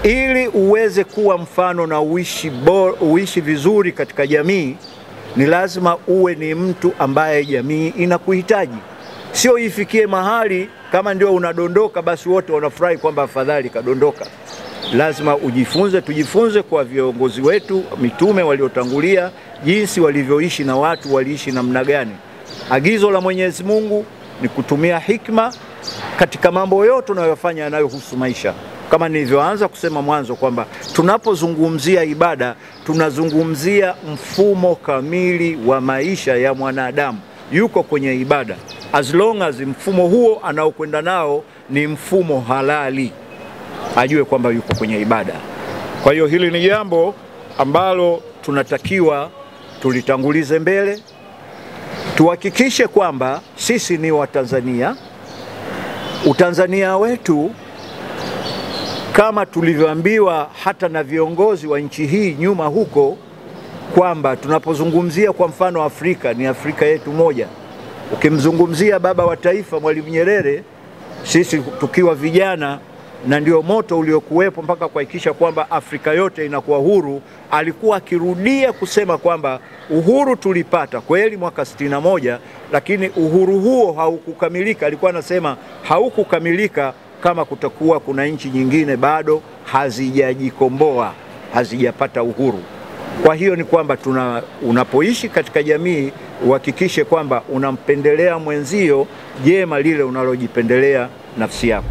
Ili uweze kuwa mfano na uishi vizuri katika jamii, ni lazima uwe ni mtu ambaye jamii inakuhitaji. Sio ifikie mahali kama ndio unadondoka basi wote wanafurahi kwamba afadhali kadondoka. Lazima tujifunze kwa viongozi wetu, mitume waliotangulia, jinsi walivyoishi na watu, waliishi namna gani. Agizo la Mwenyezi Mungu ni kutumia hikma katika mambo yote tunayofanya yanayohusu maisha. Kama nilivyoanza kusema mwanzo kwamba tunapozungumzia ibada, tunazungumzia mfumo kamili wa maisha ya mwanadamu. Yuko kwenye ibada, as long as mfumo huo anaokwenda nao ni mfumo halali, ajue kwamba yuko kwenye ibada. Kwa hiyo hili ni jambo ambalo tunatakiwa tulitangulize mbele. Tuhakikishe kwamba sisi ni Watanzania. Utanzania wetu, kama tulivyoambiwa hata na viongozi wa nchi hii nyuma huko, kwamba tunapozungumzia kwa mfano Afrika, ni Afrika yetu moja. Ukimzungumzia baba wa taifa Mwalimu Nyerere, sisi tukiwa vijana, na ndio moto uliokuwepo mpaka kuhakikisha kwamba Afrika yote inakuwa huru, alikuwa akirudia kusema kwamba uhuru tulipata kweli mwaka 61, lakini uhuru huo haukukamilika. Alikuwa anasema haukukamilika kama kutakuwa kuna nchi nyingine bado hazijajikomboa, hazijapata uhuru. Kwa hiyo ni kwamba unapoishi katika jamii, uhakikishe kwamba unampendelea mwenzio jema lile unalojipendelea nafsi yako.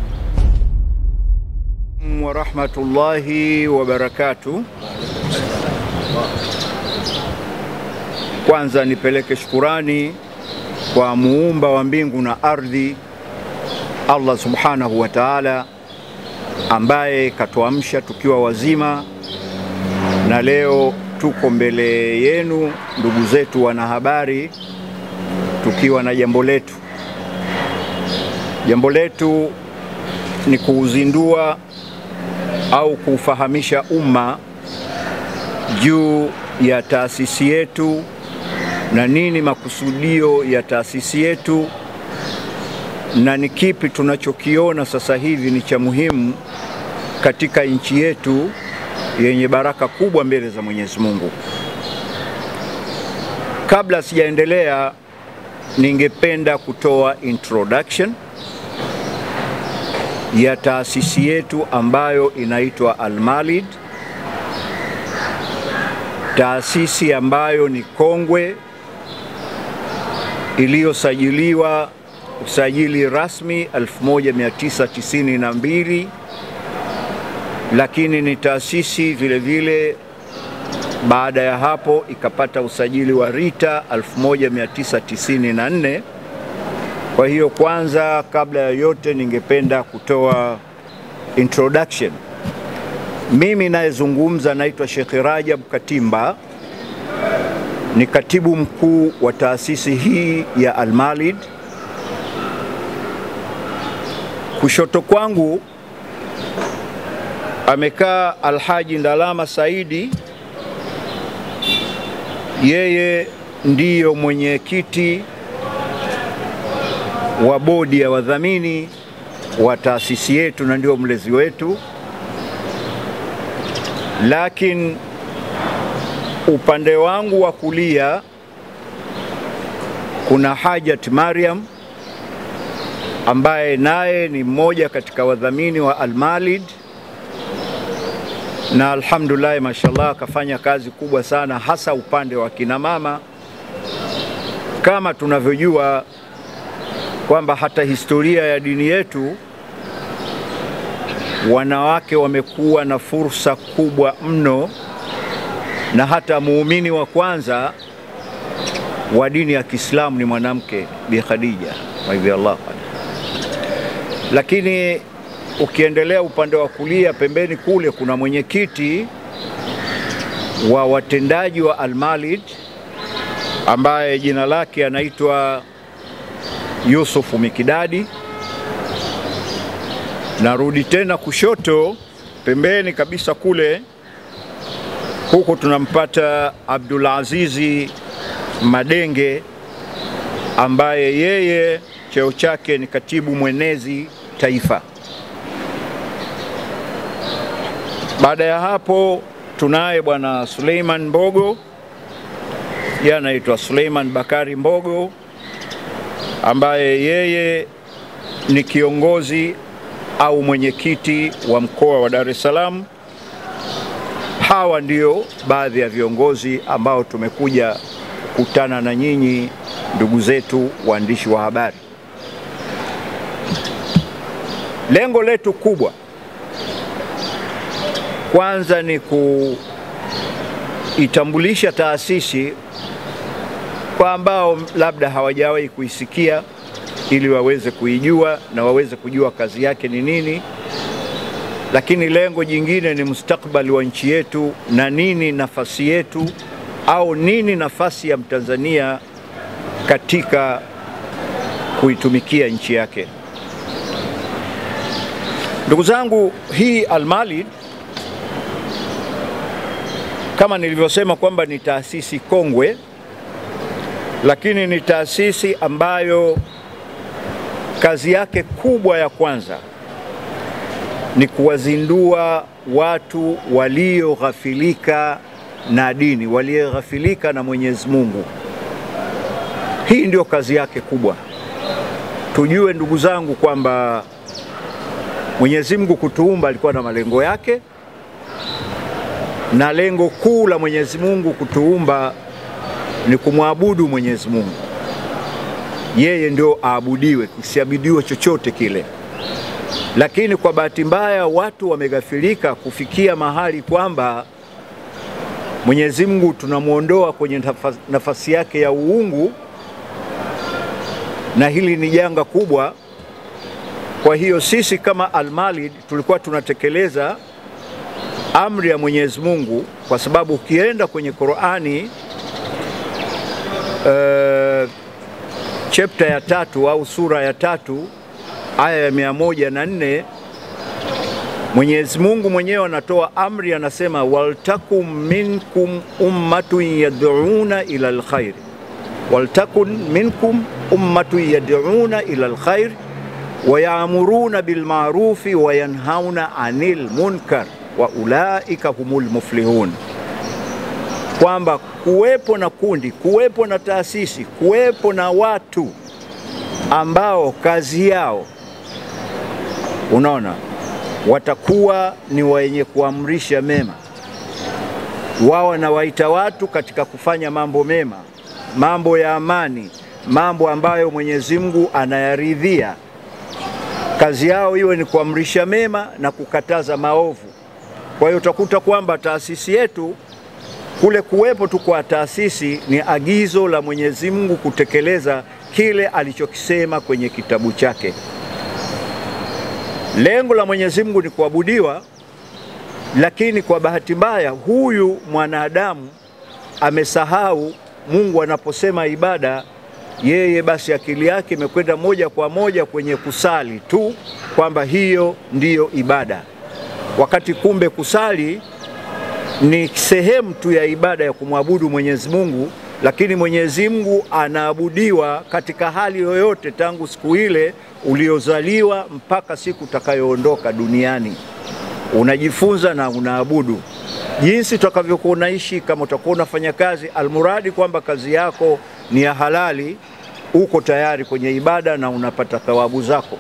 Wa rahmatullahi wa barakatuh. Kwanza nipeleke shukurani kwa muumba wa mbingu na ardhi, Allah subhanahu wa ta'ala, ambaye katuamsha tukiwa wazima, na leo tuko mbele yenu ndugu zetu wanahabari, tukiwa na jambo letu. Jambo letu ni kuuzindua au kufahamisha umma juu ya taasisi yetu na nini makusudio ya taasisi yetu, na ni kipi tunachokiona sasa hivi ni cha muhimu katika nchi yetu yenye baraka kubwa mbele za Mwenyezi Mungu. Kabla sijaendelea, ningependa kutoa introduction ya taasisi yetu ambayo inaitwa Al-Malid, taasisi ambayo ni kongwe, iliyosajiliwa usajili rasmi 1992, lakini ni taasisi vile vile baada ya hapo ikapata usajili wa RITA 1994. Kwa hiyo kwanza, kabla ya yote, ningependa kutoa introduction. Mimi nayezungumza naitwa Sheikh Rajab Katimba, ni katibu mkuu wa taasisi hii ya Al-Malid. Kushoto kwangu amekaa Alhaji Ndalama Saidi, yeye ndiyo mwenyekiti wa bodi ya wadhamini wa taasisi yetu na ndio mlezi wetu. Lakini upande wangu wa kulia kuna Hajat Mariam, ambaye naye ni mmoja katika wadhamini wa Al-Malid, na alhamdulillah mashallah akafanya kazi kubwa sana, hasa upande wa kina mama. Kama tunavyojua kwamba hata historia ya dini yetu, wanawake wamekuwa na fursa kubwa mno, na hata muumini wa kwanza wa dini ya Kiislamu ni mwanamke, Bi Khadija radhiyallahu anha. Lakini ukiendelea upande wa kulia pembeni kule, kuna mwenyekiti wa watendaji wa Al-Malid ambaye jina lake anaitwa Yusuf Mikidadi. Narudi tena kushoto pembeni kabisa kule, huko tunampata Abdul Azizi Madenge, ambaye yeye cheo chake ni katibu mwenezi taifa. Baada ya hapo tunaye bwana Suleiman Mbogo, yeye anaitwa Suleiman Bakari Mbogo, ambaye yeye ni kiongozi au mwenyekiti wa mkoa wa Dar es Salaam. Hawa ndio baadhi ya viongozi ambao tumekuja kukutana na nyinyi ndugu zetu waandishi wa habari. Lengo letu kubwa kwanza ni kuitambulisha taasisi kwa ambao labda hawajawahi kuisikia, ili waweze kuijua na waweze kujua kazi yake ni nini. Lakini lengo jingine ni mustakabali wa nchi yetu na nini nafasi yetu au nini nafasi ya Mtanzania katika kuitumikia nchi yake. Ndugu zangu, hii Al-Malid kama nilivyosema kwamba ni taasisi kongwe, lakini ni taasisi ambayo kazi yake kubwa ya kwanza ni kuwazindua watu walioghafilika na dini, walioghafilika na Mwenyezi Mungu. Hii ndio kazi yake kubwa. Tujue ndugu zangu kwamba Mwenyezi Mungu kutuumba alikuwa na malengo yake, na lengo kuu la Mwenyezi Mungu kutuumba ni kumwabudu Mwenyezi Mungu. Yeye ndio aabudiwe, kusiabudiwe chochote kile. Lakini kwa bahati mbaya watu wameghafilika kufikia mahali kwamba Mwenyezi Mungu tunamuondoa kwenye nafasi yake ya uungu, na hili ni janga kubwa. Kwa hiyo sisi kama Al-Malid tulikuwa tunatekeleza amri ya Mwenyezi Mungu, kwa sababu ukienda kwenye Qur'ani chapter ya 3 au sura ya 3 aya ya 104, Mwenyezi Mungu mwenyewe anatoa amri, anasema waltakum minkum ummatun yad'una ila alkhair, waltakun minkum ummatun yad'una ila alkhair wa ya'muruna bil ma'rufi wa yanhauna 'anil munkar wa ulaika humul muflihun. Kwamba kuwepo na kundi, kuwepo na taasisi, kuwepo na watu ambao kazi yao, unaona, watakuwa ni wenye kuamrisha mema. Wao na waita watu katika kufanya mambo mema, mambo ya amani, mambo ambayo Mwenyezi Mungu anayaridhia. Kazi yao iwe ni kuamrisha mema na kukataza maovu. Kwa hiyo utakuta kwamba taasisi yetu, kule kuwepo tu kwa taasisi ni agizo la Mwenyezi Mungu kutekeleza kile alichokisema kwenye kitabu chake. Lengo la Mwenyezi Mungu ni kuabudiwa, lakini kwa bahati mbaya huyu mwanadamu amesahau Mungu anaposema ibada, yeye basi akili yake imekwenda moja kwa moja kwenye kusali tu, kwamba hiyo ndiyo ibada. Wakati kumbe kusali ni sehemu tu ya ibada ya kumwabudu Mwenyezi Mungu, lakini Mwenyezi Mungu anaabudiwa katika hali yoyote, tangu siku ile uliozaliwa mpaka siku utakayoondoka duniani. Unajifunza na unaabudu. Jinsi utakavyokuwa unaishi, kama utakuwa unafanya kazi, almuradi kwamba kazi yako ni ya halali, uko tayari kwenye ibada na unapata thawabu zako.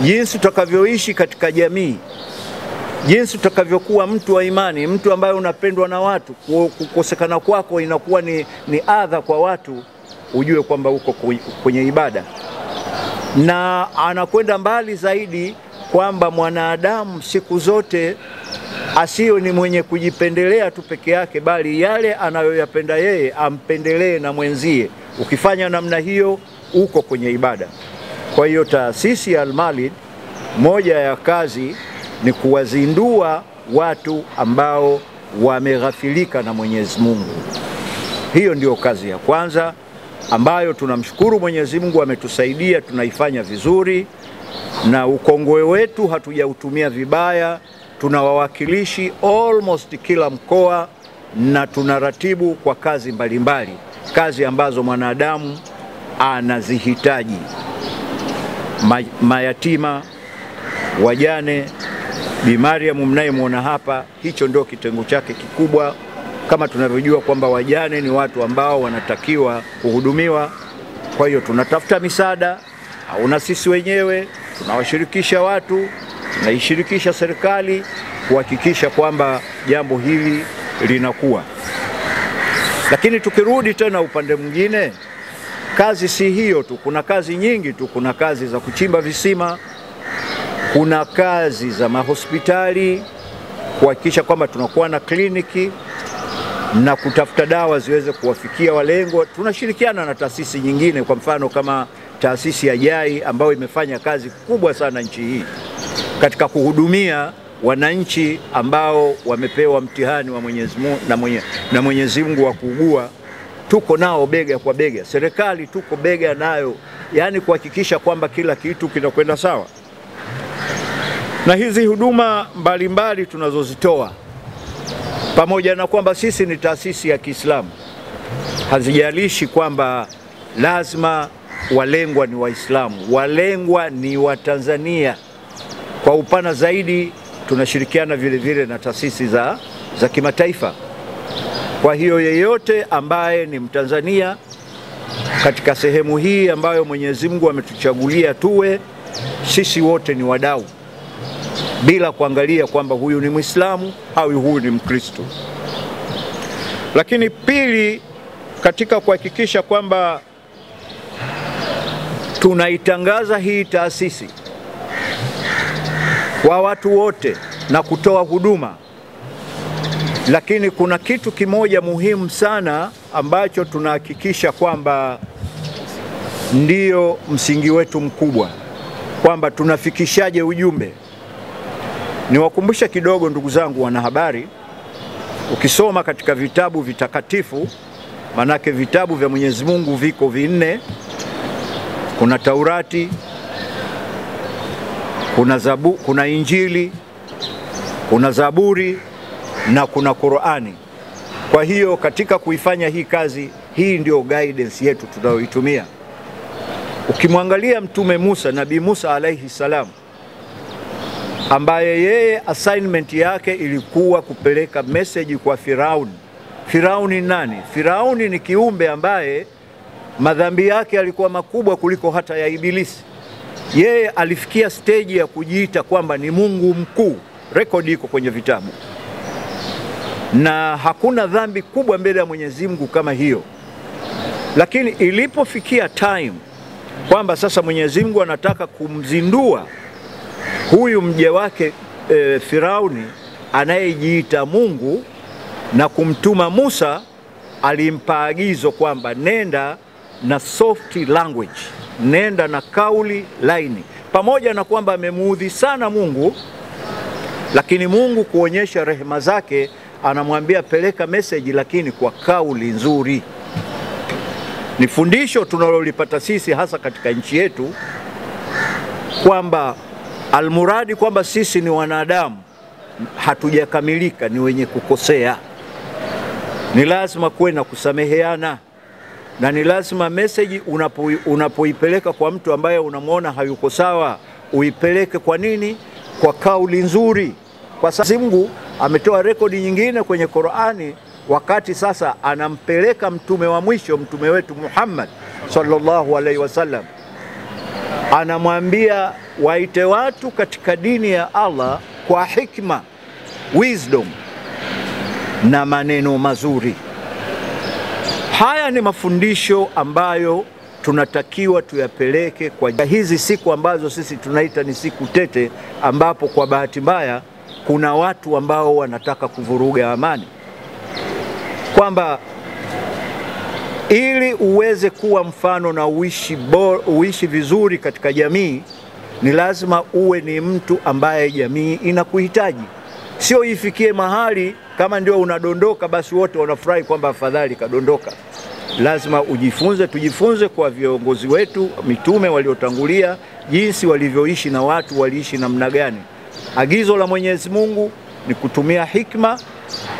Jinsi utakavyoishi katika jamii, jinsi utakavyokuwa mtu wa imani, mtu ambaye unapendwa na watu, kukosekana kwako inakuwa ni adha kwa watu, ujue kwamba uko kwenye ibada. Na anakwenda mbali zaidi kwamba mwanadamu siku zote asiyo ni mwenye kujipendelea tu peke yake, bali yale anayoyapenda yeye ampendelee na mwenzie. Ukifanya namna hiyo uko kwenye ibada. Kwa hiyo taasisi ya Al-Malid, moja ya kazi ni kuwazindua watu ambao wameghafilika na Mwenyezi Mungu. Hiyo ndio kazi ya kwanza ambayo tunamshukuru Mwenyezi Mungu ametusaidia, tunaifanya vizuri, na ukongwe wetu hatujautumia vibaya. Tuna wawakilishi almost kila mkoa, na tunaratibu kwa kazi mbalimbali, kazi ambazo mwanadamu anazihitaji: mayatima, wajane, Bi Mariam mnayemwona hapa, hicho ndio kitengo chake kikubwa. Kama tunavyojua kwamba wajane ni watu ambao wanatakiwa kuhudumiwa, kwa hiyo tunatafuta misaada au na sisi wenyewe tunawashirikisha watu, tunaishirikisha serikali kuhakikisha kwamba jambo hili linakuwa. Lakini tukirudi tena upande mwingine, kazi si hiyo tu, kuna kazi nyingi tu. Kuna kazi za kuchimba visima, kuna kazi za mahospitali kuhakikisha kwamba tunakuwa na kliniki na kutafuta dawa ziweze kuwafikia walengwa. Tunashirikiana na taasisi nyingine, kwa mfano kama taasisi ya JAI ambayo imefanya kazi kubwa sana nchi hii katika kuhudumia wananchi ambao wamepewa mtihani wa Mwenyezi Mungu wa kuugua. Tuko nao bega kwa bega, serikali tuko bega nayo, yani kuhakikisha kwamba kila kitu kinakwenda sawa. Na hizi huduma mbalimbali tunazozitoa, pamoja na kwamba sisi ni taasisi ya Kiislamu, hazijalishi kwamba lazima walengwa ni Waislamu, walengwa ni Watanzania. Kwa upana zaidi tunashirikiana vile vile na taasisi za kimataifa. Kwa hiyo yeyote ambaye ni Mtanzania katika sehemu hii ambayo Mwenyezi Mungu ametuchagulia tuwe, sisi wote ni wadau, bila kuangalia kwamba huyu ni Muislamu au huyu ni Mkristo. Lakini pili, katika kuhakikisha kwamba tunaitangaza hii taasisi kwa watu wote na kutoa huduma. Lakini kuna kitu kimoja muhimu sana ambacho tunahakikisha kwamba ndio msingi wetu mkubwa, kwamba tunafikishaje ujumbe. Niwakumbusha kidogo ndugu zangu wanahabari, ukisoma katika vitabu vitakatifu, manake vitabu vya Mwenyezi Mungu viko 4, kuna Taurati, kuna Injili, kuna Zaburi na kuna Qur'ani. Kwa hiyo katika kuifanya hii kazi, hii ndio guidance yetu tunayoitumia. Ukimwangalia Mtume Musa, Nabii Musa alayhi salam, ambaye yeye assignment yake ilikuwa kupeleka message kwa Firauni. Firauni nani? Firauni ni kiumbe ambaye madhambi yake yalikuwa makubwa kuliko hata ya Ibilisi. Yeye alifikia stage ya kujiita kwamba ni Mungu mkuu. Rekodi iko kwenye vitabu. Na hakuna dhambi kubwa mbele ya Mwenyezi Mungu kama hiyo. Lakini ilipofikia time kwamba sasa Mwenyezi Mungu anataka kumzindua huyu mja wake Firauni anayejiita Mungu na kumtuma Musa, alimpa agizo kwamba nenda na soft language, nenda na kauli laini. Pamoja na kwamba amemuudhi sana Mungu, lakini Mungu kuonyesha rehema zake anamwambia peleka message lakini kwa kauli nzuri. Ni fundisho tunalolipata sisi hasa katika nchi yetu, kwamba almuradi kwamba sisi ni wanadamu, hatujakamilika, ni wenye kukosea. Ni lazima kuwe na kusameheana, na ni lazima message unapoipeleka kwa mtu ambaye unamwona hayuko sawa, uipeleke kwa nini? Kwa kauli nzuri. Kwa sababu Mungu ametoa rekodi nyingine kwenye Qur'ani, wakati sasa anampeleka mtume wa mwisho, mtume wetu Muhammad sallallahu alaihi wasallam, anamwambia waite watu katika dini ya Allah kwa hikma, wisdom na maneno mazuri. Haya ni mafundisho ambayo tunatakiwa tuyapeleke kwa hizi siku ambazo sisi tunaita ni siku tete, ambapo kwa bahati mbaya kuna watu ambao wanataka kuvuruga amani. Kwamba ili uweze kuwa mfano na uishi vizuri katika jamii, ni lazima uwe ni mtu ambaye jamii inakuhitaji. Sio ifikie mahali kama ndio unadondoka basi wote wanafurahi kwamba afadhali kadondoka. Lazima tujifunze kwa viongozi wetu, mitume waliotangulia, jinsi walivyoishi na watu waliishi namna gani. Agizo la Mwenyezi Mungu ni kutumia hikma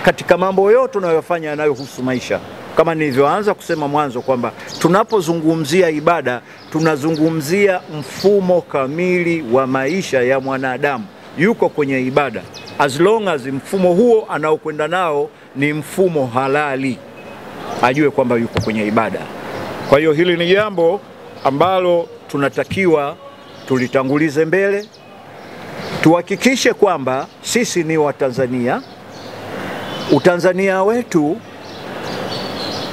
katika mambo yote tunayofanya yanayohusu maisha. Kama nilivyoanza kusema mwanzo kwamba tunapozungumzia ibada, tunazungumzia mfumo kamili wa maisha ya mwanadamu. yuko kwenye ibada, as long as mfumo huo anaokwenda nao ni mfumo halali, ajue kwamba yuko kwenye ibada. Kwa hiyo hili ni jambo ambalo tunatakiwa tulitangulize mbele, tuhakikishe kwamba sisi ni Watanzania. Utanzania wetu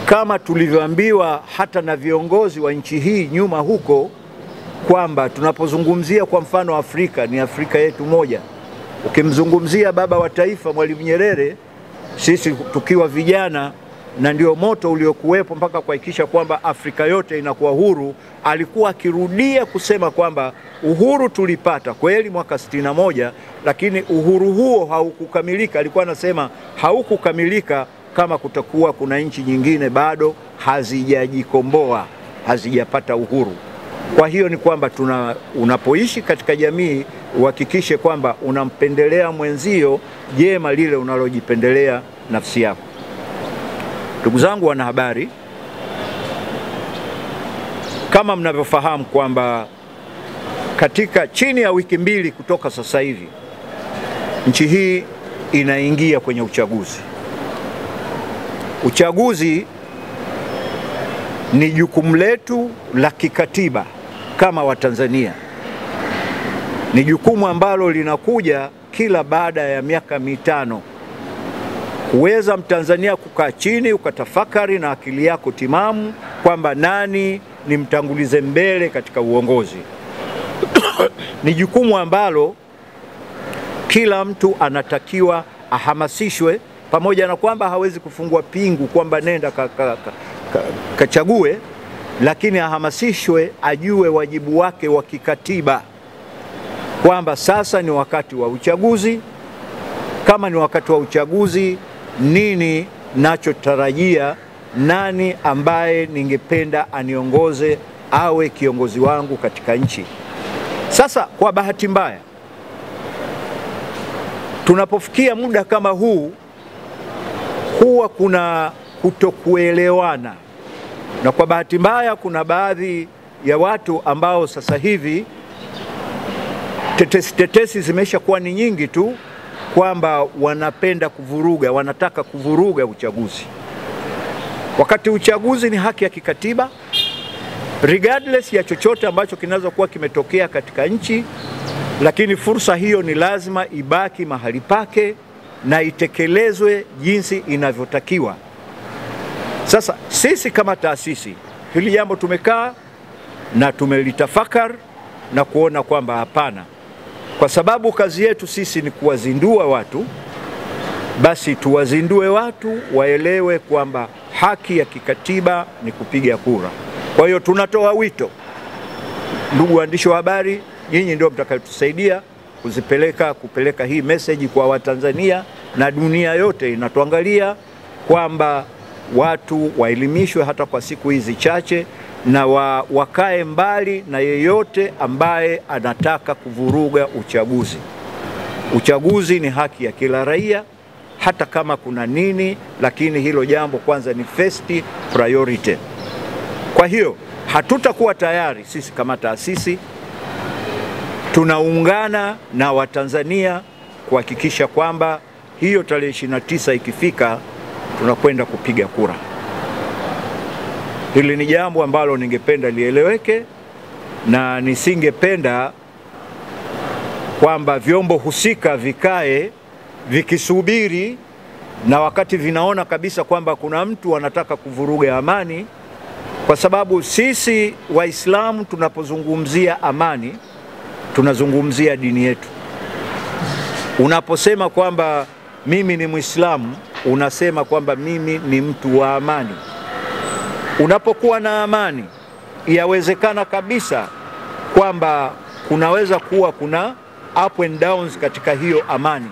kama tulivyoambiwa hata na viongozi wa nchi hii nyuma huko, kwamba tunapozungumzia kwa mfano Afrika, ni Afrika yetu moja. Ukimzungumzia baba wa taifa Mwalimu Nyerere, sisi tukiwa vijana, na ndio moto uliokuwepo mpaka kuhakikisha kwamba Afrika yote inakuwa huru, alikuwa akirudia kusema kwamba uhuru tulipata kweli mwaka 61, lakini uhuru huo haukukamilika. Alikuwa anasema haukukamilika kama kutakuwa kuna nchi nyingine bado hazijajikomboa, hazijapata uhuru. Kwa hiyo ni kwamba unapoishi katika jamii uhakikishe kwamba unampendelea mwenzio jema lile unalojipendelea nafsi yako. Ndugu zangu wanahabari, kama mnavyofahamu kwamba katika chini ya wiki mbili kutoka sasa hivi nchi hii inaingia kwenye uchaguzi. Uchaguzi ni jukumu letu la kikatiba kama Watanzania. Ni jukumu ambalo linakuja kila baada ya miaka mitano. Kuweza Mtanzania kukaa chini ukatafakari na akili yako timamu kwamba nani ni mtangulize mbele katika uongozi. Ni jukumu ambalo kila mtu anatakiwa ahamasishwe, pamoja na kwamba hawezi kufungua pingu kwamba nenda kachague, lakini ahamasishwe, ajue wajibu wake wa kikatiba kwamba sasa ni wakati wa uchaguzi. Kama ni wakati wa uchaguzi, nini nachotarajia, nani ambaye ningependa aniongoze awe kiongozi wangu katika nchi. Sasa kwa bahati mbaya, tunapofikia muda kama huu, huwa kuna kutokuelewana, na kwa bahati mbaya kuna baadhi ya watu ambao sasa hivi tetesi zimesha kuwa ni nyingi tu kwamba wanapenda kuvuruga, wanataka kuvuruga uchaguzi. Wakati uchaguzi ni haki ya kikatiba, regardless ya chochote ambacho kinaweza kuwa kimetokea katika nchi, lakini fursa hiyo ni lazima ibaki mahali pake na itekelezwe jinsi inavyotakiwa. Sasa sisi kama taasisi, hili jambo tumekaa na tumelitafakari na kuona kwamba hapana, kwa sababu kazi yetu sisi ni kuwazindua watu, basi tuwazindue watu waelewe kwamba haki ya kikatiba ni kupiga kura. Kwa hiyo tunatoa wito, ndugu waandishi wa habari, nyinyi ndio mtakayotusaidia kupeleka hii message kwa Watanzania na dunia yote inatuangalia, kwamba watu waelimishwe hata kwa siku hizi chache, na wakae mbali na yeyote ambaye anataka kuvuruga uchaguzi. Uchaguzi ni haki ya kila raia, hata kama kuna nini, lakini hilo jambo kwanza ni first priority. Kwa hiyo hatutakuwa tayari sisi kama taasisi, tunaungana na Watanzania kuhakikisha kwamba hiyo tarehe 29 ikifika tunakwenda kupiga kura. Hili ni jambo ambalo ningependa lieleweke, na nisingependa kwamba vyombo husika vikae vikisubiri, na wakati vinaona kabisa kwamba kuna mtu anataka kuvuruga amani, kwa sababu sisi Waislamu tunapozungumzia amani tunazungumzia dini yetu. Unaposema kwamba mimi ni Muislamu, unasema kwamba mimi ni mtu wa amani. Unapokuwa na amani, yawezekana kabisa kwamba kunaweza kuwa kuna up and downs katika hiyo amani,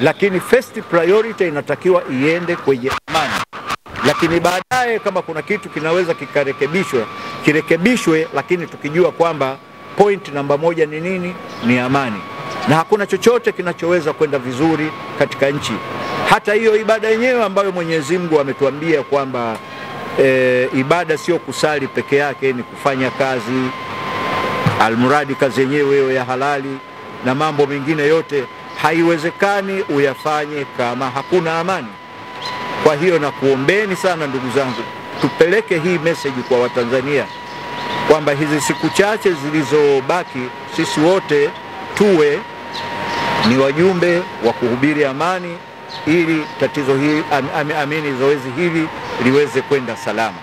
lakini first priority inatakiwa iende kwenye amani. Lakini baadaye kama kuna kitu kinaweza kirekebishwe, lakini tukijua kwamba point namba moja ni nini? Ni amani. Na hakuna chochote kinachoweza kwenda vizuri katika nchi. Hata hiyo ibada yenyewe ambayo Mwenyezi Mungu ametuambia kwamba ibada sio kusali peke yake, ni kufanya kazi, almuradi kazi yenyewe ya halali. na mambo mengine yote, haiwezekani uyafanye kama hakuna amani. Kwa hiyo na kuombeni sana ndugu zangu, tupeleke hii message kwa Watanzania kwamba hizi siku chache zilizobaki sisi wote tuwe ni wajumbe wa kuhubiri amani, ili tatizo hili zoezi hili liweze kwenda salama.